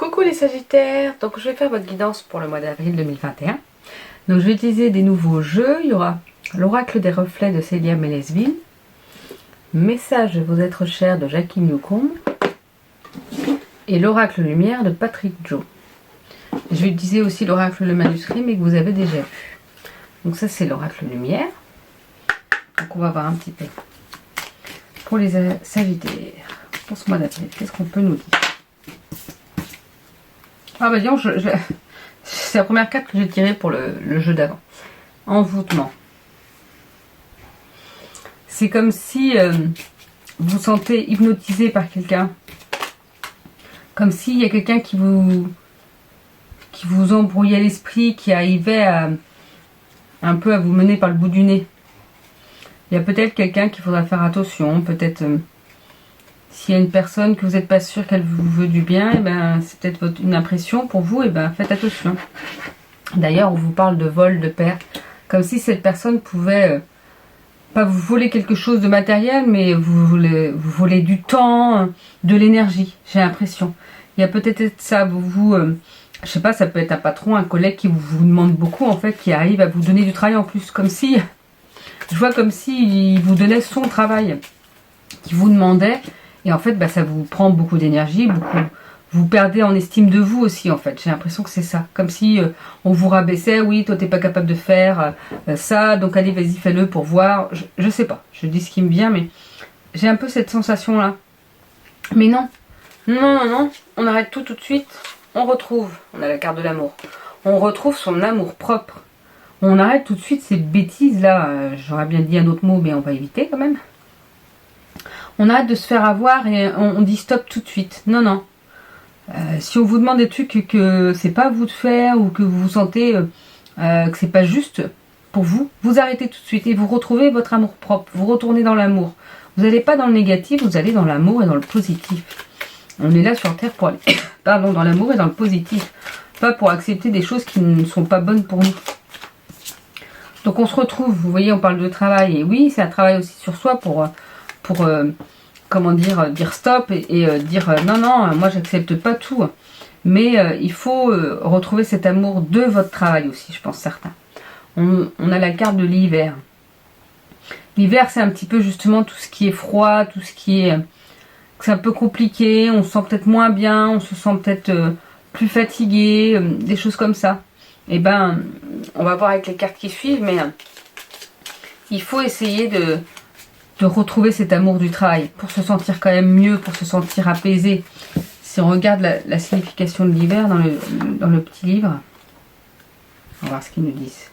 Coucou les Sagittaires, donc je vais faire votre guidance pour le mois d'avril 2021. Donc je vais utiliser des nouveaux jeux, il y aura l'oracle des reflets de Célia Mélesville, message de vos êtres chers de Jackie Newcomb et l'oracle lumière de Patrick Joe. Je vais utiliser aussi l'oracle le manuscrit mais que vous avez déjà vu. Donc ça c'est l'oracle lumière. Donc on va voir un petit peu pour les Sagittaires pour ce mois d'avril, qu'est-ce qu'on peut nous dire? Ah bah disons, c'est la première carte que j'ai tirée pour le jeu d'avant. Envoûtement. C'est comme si vous vous sentez hypnotisé par quelqu'un. Comme s'il y a quelqu'un qui vous embrouillait l'esprit, qui arrivait un peu à vous mener par le bout du nez. Il y a peut-être quelqu'un qu'il faudra faire attention, peut-être... S'il y a une personne que vous n'êtes pas sûr qu'elle vous veut du bien, et ben, c'est peut-être une impression pour vous, et ben, faites attention. D'ailleurs, on vous parle de vol, de perte, comme si cette personne pouvait pas vous voler quelque chose de matériel, mais vous voler du temps, de l'énergie, j'ai l'impression. Il y a peut-être ça, je sais pas, ça peut être un patron, un collègue qui vous demande beaucoup, en fait, qui arrive à vous donner du travail en plus, comme si, je vois comme si il vous donnait son travail, qui vous demandait. Et en fait, bah, ça vous prend beaucoup d'énergie, vous perdez en estime de vous aussi, en fait. J'ai l'impression que c'est ça. Comme si on vous rabaissait, oui, toi, t'es pas capable de faire ça, donc allez, vas-y, fais-le pour voir. Je sais pas, je dis ce qui me vient, mais j'ai un peu cette sensation-là. Mais non, on arrête tout de suite. On retrouve, on a la carte de l'amour, on retrouve son amour propre. On arrête tout de suite ces bêtises-là. J'aurais bien dit un autre mot, mais on va éviter quand même. On arrête de se faire avoir et on dit stop tout de suite. Non. Si on vous demande des trucs que c'est pas à vous de faire ou que vous sentez que c'est pas juste pour vous, vous arrêtez tout de suite et vous retrouvez votre amour propre. Vous retournez dans l'amour. Vous n'allez pas dans le négatif, vous allez dans l'amour et dans le positif. On est là sur Terre pour aller dans l'amour et dans le positif. Pas pour accepter des choses qui ne sont pas bonnes pour nous. Donc on se retrouve, vous voyez, on parle de travail. Et oui, c'est un travail aussi sur soi pour comment dire stop et dire non, moi j'accepte pas tout. Mais il faut retrouver cet amour de votre travail aussi, je pense certains. On a la carte de l'hiver. L'hiver, c'est un petit peu justement tout ce qui est froid, tout ce qui est... c'est un peu compliqué, on se sent peut-être moins bien, on se sent peut-être plus fatigué, des choses comme ça. Et ben, on va voir avec les cartes qui suivent, mais il faut essayer de retrouver cet amour du travail pour se sentir quand même mieux, pour se sentir apaisé. Si on regarde la signification de l'hiver dans le petit livre, on va voir ce qu'ils nous disent.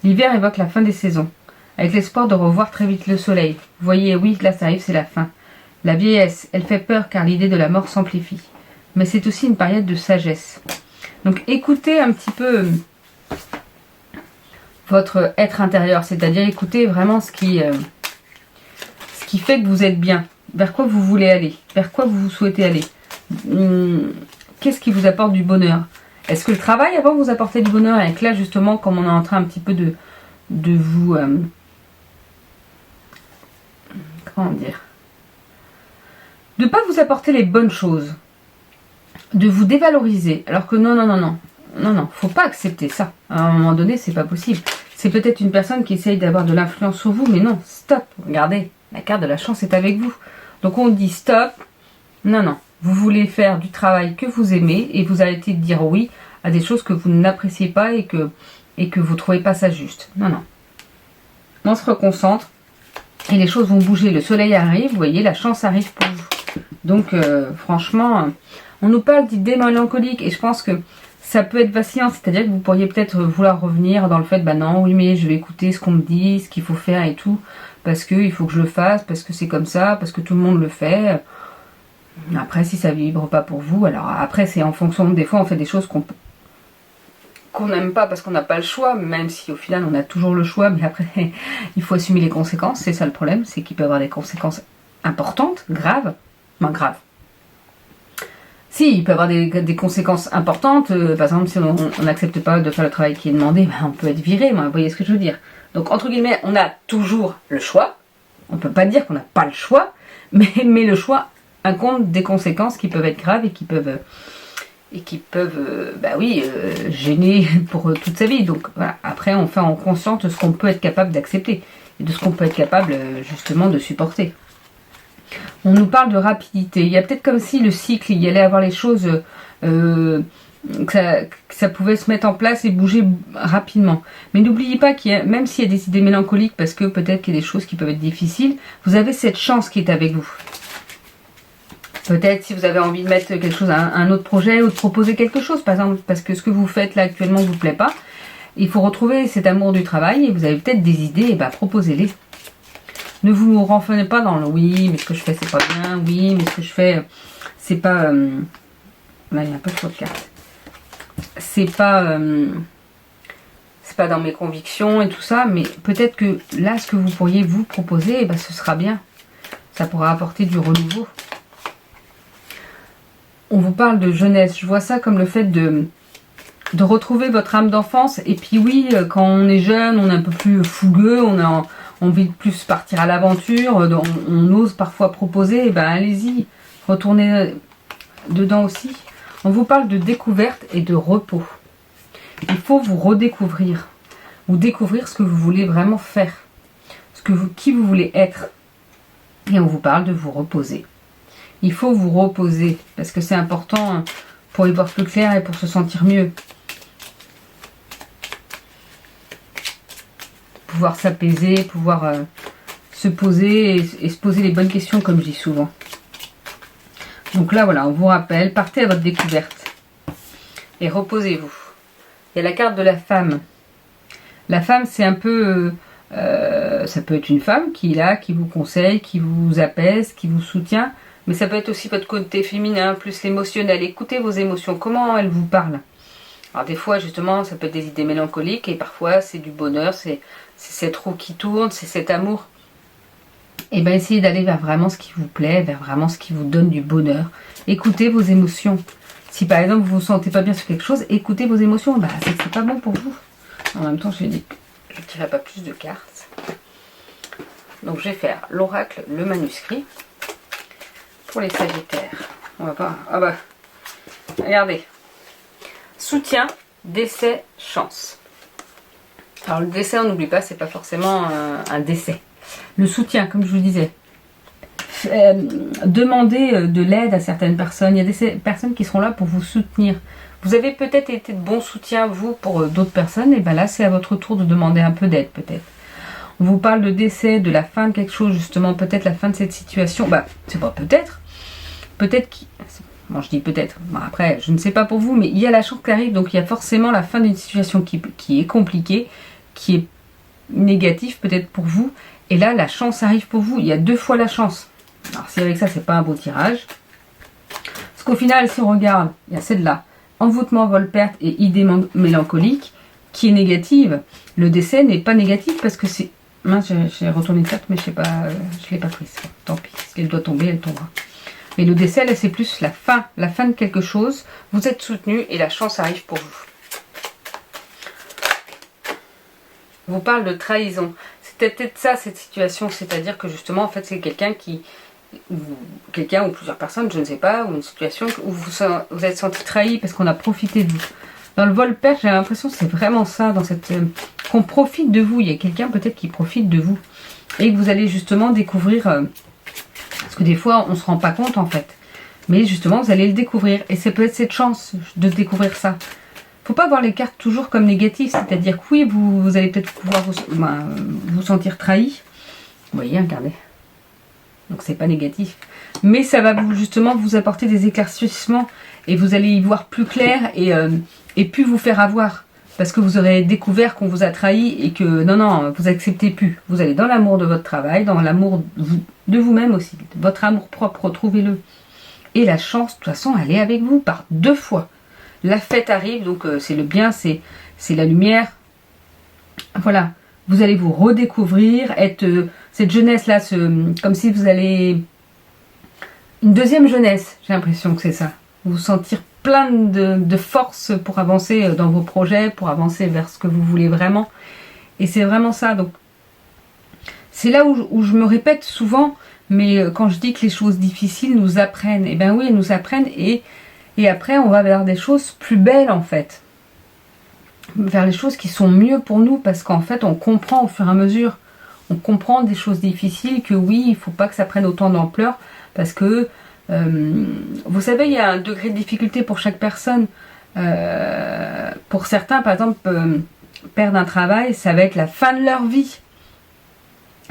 L'hiver évoque la fin des saisons, avec l'espoir de revoir très vite le soleil. Vous voyez, oui, là ça arrive, c'est la fin. La vieillesse, elle fait peur car l'idée de la mort s'amplifie. Mais c'est aussi une période de sagesse. Donc écoutez un petit peu votre être intérieur, c'est-à-dire écoutez vraiment ce qui fait que vous êtes bien, vers quoi vous voulez aller, vers quoi vous souhaitez aller. Qu'est-ce qui vous apporte du bonheur? Est-ce que le travail avant vous apportait du bonheur? Et que là justement, comme on est en train un petit peu de vous... comment dire? De ne pas vous apporter les bonnes choses. De vous dévaloriser. Alors que non, faut pas accepter ça. À un moment donné, c'est pas possible. C'est peut-être une personne qui essaye d'avoir de l'influence sur vous, mais non, stop, regardez. La carte de la chance est avec vous. Donc on dit stop. Non. Vous voulez faire du travail que vous aimez et vous arrêtez de dire oui à des choses que vous n'appréciez pas et que vous ne trouvez pas ça juste. Non. On se reconcentre et les choses vont bouger. Le soleil arrive, vous voyez, la chance arrive pour vous. Donc franchement, on nous parle d'idées mélancoliques et je pense que ça peut être vacillant. C'est-à-dire que vous pourriez peut-être vouloir revenir dans le fait, bah non, oui, mais je vais écouter ce qu'on me dit, ce qu'il faut faire et tout. Parce qu'il faut que je le fasse, parce que c'est comme ça, parce que tout le monde le fait. Après, si ça vibre pas pour vous, alors après, c'est en fonction, des fois, on fait des choses qu'on n'aime pas parce qu'on n'a pas le choix, même si au final, on a toujours le choix, mais après, il faut assumer les conséquences. C'est ça le problème, c'est qu'il peut y avoir des conséquences importantes, graves. Enfin, graves. Si, il peut y avoir des conséquences importantes. Par exemple, si on n'accepte pas de faire le travail qui est demandé, ben, on peut être viré, vous voyez ce que je veux dire. Donc, entre guillemets, on a toujours le choix. On ne peut pas dire qu'on n'a pas le choix, mais le choix incombe des conséquences qui peuvent être graves et qui peuvent et qui peuvent, gêner pour toute sa vie. Donc voilà, après on fait en conscience de ce qu'on peut être capable d'accepter et de ce qu'on peut être capable justement de supporter. On nous parle de rapidité. Il y a peut-être comme si le cycle, il y allait avoir les choses, que ça pouvait se mettre en place et bouger rapidement. Mais n'oubliez pas même s'il y a des idées mélancoliques, parce que peut-être qu'il y a des choses qui peuvent être difficiles, vous avez cette chance qui est avec vous. Peut-être si vous avez envie de mettre quelque chose à un autre projet ou de proposer quelque chose, par exemple, parce que ce que vous faites là actuellement ne vous plaît pas, il faut retrouver cet amour du travail et vous avez peut-être des idées, et proposez-les. Ne vous renfermez pas dans le oui, mais ce que je fais c'est pas bien, oui, mais ce que je fais c'est pas. Là il y a un peu trop de cartes. C'est pas dans mes convictions et tout ça, mais peut-être que là ce que vous pourriez vous proposer, ce sera bien. Ça pourra apporter du renouveau. On vous parle de jeunesse. Je vois ça comme le fait de retrouver votre âme d'enfance. Et puis oui, quand on est jeune, on est un peu plus fougueux, on a envie de plus partir à l'aventure, on ose parfois proposer, allez-y, retournez dedans aussi. On vous parle de découverte et de repos. Il faut vous redécouvrir, ou découvrir ce que vous voulez vraiment faire, qui vous voulez être. Et on vous parle de vous reposer. Il faut vous reposer, parce que c'est important pour y voir plus clair et pour se sentir mieux. Pouvoir s'apaiser, pouvoir se poser et se poser les bonnes questions, comme je dis souvent. Donc là, voilà, on vous rappelle, partez à votre découverte et reposez-vous. Il y a la carte de la femme. La femme, c'est un peu... ça peut être une femme qui est là, qui vous conseille, qui vous apaise, qui vous soutient, mais ça peut être aussi votre côté féminin, plus l'émotionnel. Écoutez vos émotions, comment elles vous parlent. Alors des fois, justement, ça peut être des idées mélancoliques, et parfois, c'est du bonheur, c'est cette roue qui tourne, c'est cet amour. Et essayez d'aller vers vraiment ce qui vous plaît, vers vraiment ce qui vous donne du bonheur. Écoutez vos émotions. Si par exemple vous vous sentez pas bien sur quelque chose, écoutez vos émotions. C'est pas bon pour vous. En même temps, je ne tirerai pas plus de cartes. Donc je vais faire l'oracle, le manuscrit pour les sagittaires. On va pas. Regardez. Soutien, décès, chance. Alors le décès, on n'oublie pas, c'est pas forcément un décès. Le soutien, comme je vous disais. Demandez de l'aide à certaines personnes. Il y a des personnes qui seront là pour vous soutenir. Vous avez peut-être été de bon soutien, vous, pour d'autres personnes. Et là, c'est à votre tour de demander un peu d'aide, peut-être. On vous parle de décès, de la fin de quelque chose, justement. Peut-être la fin de cette situation. C'est pas peut-être. Peut-être Bon, je dis peut-être. Après, je ne sais pas pour vous, mais il y a la chance qui arrive. Donc, il y a forcément la fin d'une situation qui est compliquée, qui est négative, peut-être pour vous. Et là, la chance arrive pour vous. Il y a 2 fois la chance. Alors, si avec ça, c'est pas un beau tirage. Parce qu'au final, si on regarde, il y a celle-là. Envoûtement, vol-perte et idée mélancolique, qui est négative. Le décès n'est pas négatif parce que c'est... Mince, j'ai retourné une carte, mais je sais pas, je l'ai pas prise. Tant pis, si elle doit tomber, elle tombera. Mais le décès, là, c'est plus la fin de quelque chose. Vous êtes soutenu et la chance arrive pour vous. On vous parle de trahison. C'était peut-être ça, cette situation. C'est-à-dire que justement, en fait, c'est quelqu'un ou plusieurs personnes, je ne sais pas, ou une situation où vous êtes senti trahi parce qu'on a profité de vous. Dans le vol-perte, j'ai l'impression que c'est vraiment ça, qu'on profite de vous. Il y a quelqu'un peut-être qui profite de vous. Et que vous allez justement découvrir... parce que des fois, on ne se rend pas compte, en fait. Mais justement, vous allez le découvrir. Et c'est peut-être cette chance de découvrir ça. Faut pas voir les cartes toujours comme négatives. C'est-à-dire que oui, vous allez peut-être pouvoir vous sentir trahi. Vous voyez, regardez. Donc, c'est pas négatif. Mais ça va justement vous apporter des éclaircissements. Et vous allez y voir plus clair et plus vous faire avoir. Parce que vous aurez découvert qu'on vous a trahi et que non, vous acceptez plus. Vous allez dans l'amour de votre travail, dans l'amour de vous-même aussi. Votre amour propre, retrouvez-le. Et la chance, de toute façon, elle est avec vous par 2 fois. La fête arrive, donc c'est le bien, c'est la lumière. Voilà, vous allez vous redécouvrir, être cette jeunesse-là, comme si vous allez... Une deuxième jeunesse, j'ai l'impression que c'est ça. Vous sentir plein de force pour avancer dans vos projets, pour avancer vers ce que vous voulez vraiment. Et c'est vraiment ça. Donc, c'est là où je me répète souvent, mais quand je dis que les choses difficiles nous apprennent, eh bien oui, elles nous apprennent et Et après, on va vers des choses plus belles en fait. Vers les choses qui sont mieux pour nous, parce qu'en fait, on comprend au fur et à mesure. On comprend des choses difficiles, que oui, il ne faut pas que ça prenne autant d'ampleur, parce que, vous savez, il y a un degré de difficulté pour chaque personne. Pour certains, par exemple, perdre un travail, ça va être la fin de leur vie.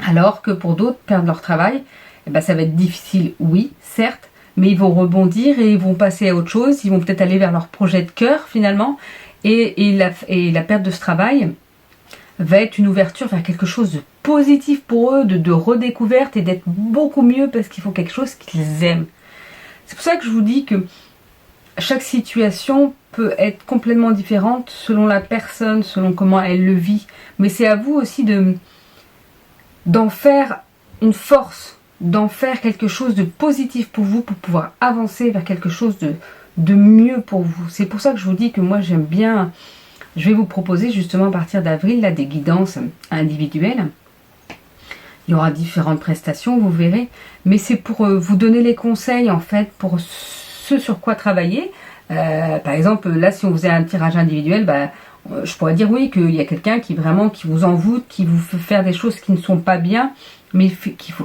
Alors que pour d'autres, perdre leur travail, eh ben, ça va être difficile, oui, certes, mais ils vont rebondir et ils vont passer à autre chose, ils vont peut-être aller vers leur projet de cœur finalement, et la perte de ce travail va être une ouverture vers quelque chose de positif pour eux, de redécouverte et d'être beaucoup mieux parce qu'ils font quelque chose qu'ils aiment. C'est pour ça que je vous dis que chaque situation peut être complètement différente selon la personne, selon comment elle le vit, mais c'est à vous aussi d'en faire une force, d'en faire quelque chose de positif pour vous, pour pouvoir avancer vers quelque chose de mieux pour vous. C'est pour ça que je vous dis que moi j'aime bien, je vais vous proposer justement à partir d'avril là des guidances individuelles. Il y aura différentes prestations, vous verrez, mais c'est pour vous donner les conseils en fait, pour ce sur quoi travailler. Par exemple, là si on faisait un tirage individuel, je pourrais dire oui qu'il y a quelqu'un qui vous envoûte, qui vous fait faire des choses qui ne sont pas bien, mais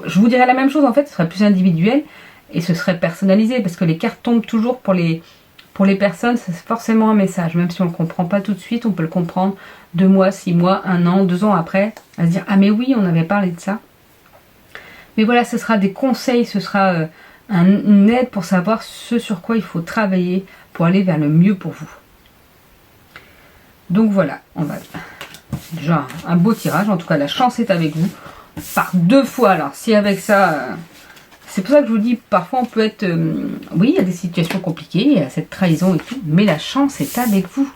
je vous dirais la même chose en fait, ce serait plus individuel et ce serait personnalisé, parce que les cartes tombent toujours pour les personnes, c'est forcément un message, même si on ne le comprend pas tout de suite, on peut le comprendre 2 mois, 6 mois, 1 an, 2 ans après, à se dire ah mais oui, on avait parlé de ça. Mais voilà, ce sera des conseils, ce sera une aide pour savoir ce sur quoi il faut travailler pour aller vers le mieux pour vous. Donc voilà, on va déjà un beau tirage, en tout cas la chance est avec vous, par 2 fois, alors si avec ça, c'est pour ça que je vous dis, parfois on peut être, oui il y a des situations compliquées, il y a cette trahison et tout, mais la chance est avec vous.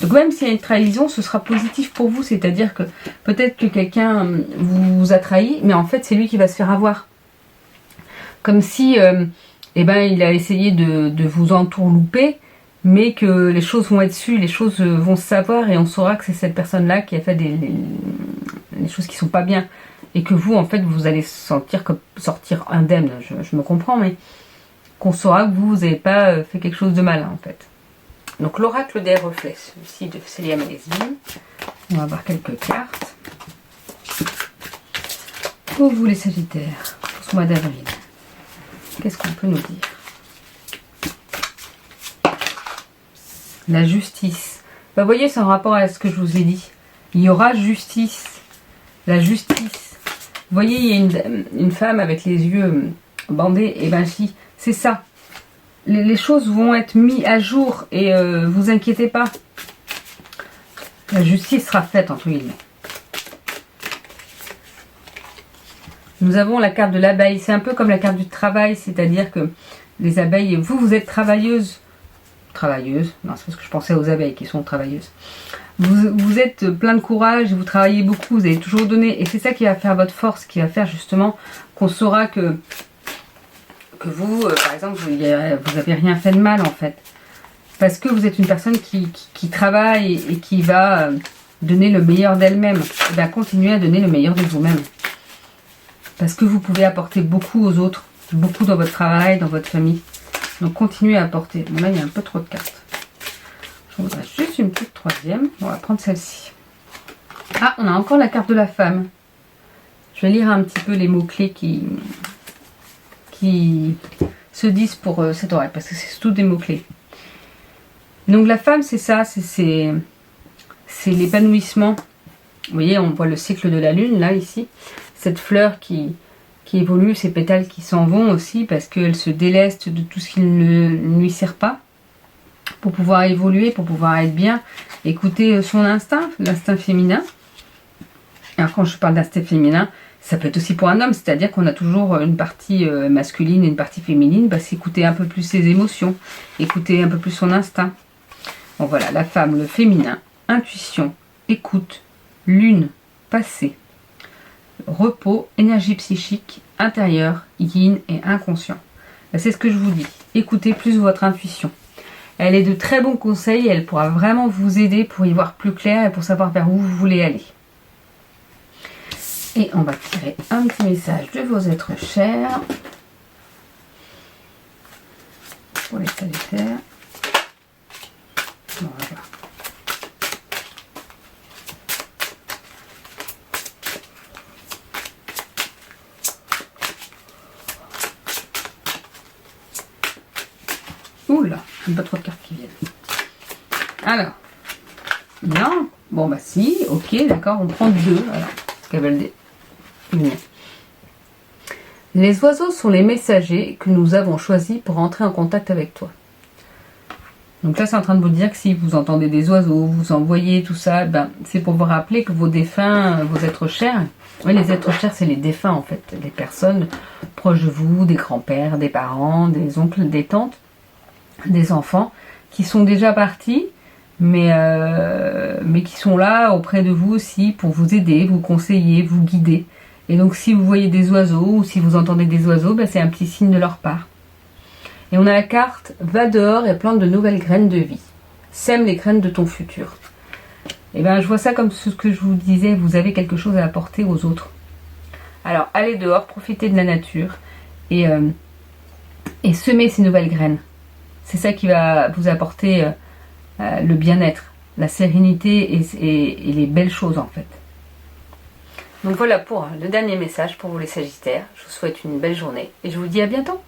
Donc même s'il y a une trahison, ce sera positif pour vous, c'est-à-dire que peut-être que quelqu'un vous a trahi, mais en fait c'est lui qui va se faire avoir. Comme si il a essayé de vous entourlouper, mais que les choses vont être sues, les choses vont se savoir et on saura que c'est cette personne-là qui a fait les choses qui sont pas bien. Et que vous, en fait, vous allez sortir indemne, je me comprends, mais qu'on saura que vous n'avez pas fait quelque chose de malin, en fait. Donc l'oracle des reflets, celui-ci de Célia Malesville. On va voir quelques cartes. Pour vous les Sagittaires, pour ce mois d'avril, qu'est-ce qu'on peut nous dire? La justice. Vous voyez, c'est en rapport à ce que je vous ai dit. Il y aura justice. La justice. Vous voyez, il y a une femme avec les yeux bandés. Et ben si, c'est ça. Les choses vont être mises à jour et vous inquiétez pas. La justice sera faite, entre guillemets. Nous avons la carte de l'abeille. C'est un peu comme la carte du travail, c'est-à-dire que les abeilles, vous êtes travailleuses. Travailleuses, non, c'est parce que je pensais aux abeilles qui sont travailleuses. Vous êtes plein de courage, vous travaillez beaucoup, vous avez toujours donné, et c'est ça qui va faire votre force, qui va faire justement qu'on saura que vous, par exemple, vous n'avez rien fait de mal en fait. Parce que vous êtes une personne qui travaille et qui va donner le meilleur d'elle-même. Et bien continuez à donner le meilleur de vous-même. Parce que vous pouvez apporter beaucoup aux autres, beaucoup dans votre travail, dans votre famille. Donc continuez à apporter. Bon là il y a un peu trop de cartes. Je voudrais juste une petite troisième. On va prendre celle-ci. Ah, on a encore la carte de la femme. Je vais lire un petit peu les mots-clés qui se disent pour cet oracle, parce que c'est tout des mots-clés. Donc la femme, c'est ça, c'est l'épanouissement. Vous voyez, on voit le cycle de la lune, là, ici. Cette fleur qui évolue, ces pétales qui s'en vont aussi, parce qu'elle se déleste de tout ce qui ne lui sert pas, pour pouvoir évoluer, pour pouvoir être bien, écouter son instinct, l'instinct féminin. Alors quand je parle d'instinct féminin, ça peut être aussi pour un homme, c'est-à-dire qu'on a toujours une partie masculine et une partie féminine, c'est écouter un peu plus ses émotions, écouter un peu plus son instinct. Bon voilà, la femme, le féminin, intuition, écoute, lune, passé, repos, énergie psychique, intérieure, yin et inconscient. C'est ce que je vous dis, écoutez plus votre intuition. Elle est de très bons conseils, elle pourra vraiment vous aider pour y voir plus clair et pour savoir vers où vous voulez aller. Et on va tirer un petit message de vos êtres chers. Pour les Sagittaires. Oula, pas trop de cartes qui viennent. Alors, non. Bon bah si, ok, d'accord, on prend 2. Alors, qu'elles veulent venir. Les oiseaux sont les messagers que nous avons choisis pour entrer en contact avec toi. Donc là, c'est en train de vous dire que si vous entendez des oiseaux, vous envoyez tout ça, ben, c'est pour vous rappeler que vos défunts, vos êtres chers, oui, les êtres chers, c'est les défunts en fait, les personnes proches de vous, des grands-pères, des parents, des oncles, des tantes, des enfants, qui sont déjà partis, mais qui sont là auprès de vous aussi pour vous aider, vous conseiller, vous guider. Et donc si vous voyez des oiseaux ou si vous entendez des oiseaux, ben, c'est un petit signe de leur part. Et on a la carte « Va dehors et plante de nouvelles graines de vie. Sème les graines de ton futur. » Et bien je vois ça comme ce que je vous disais, vous avez quelque chose à apporter aux autres. Alors allez dehors, profitez de la nature et semez ces nouvelles graines. C'est ça qui va vous apporter le bien-être, la sérénité et les belles choses en fait. Donc voilà pour le dernier message pour vous les Sagittaires. Je vous souhaite une belle journée et je vous dis à bientôt.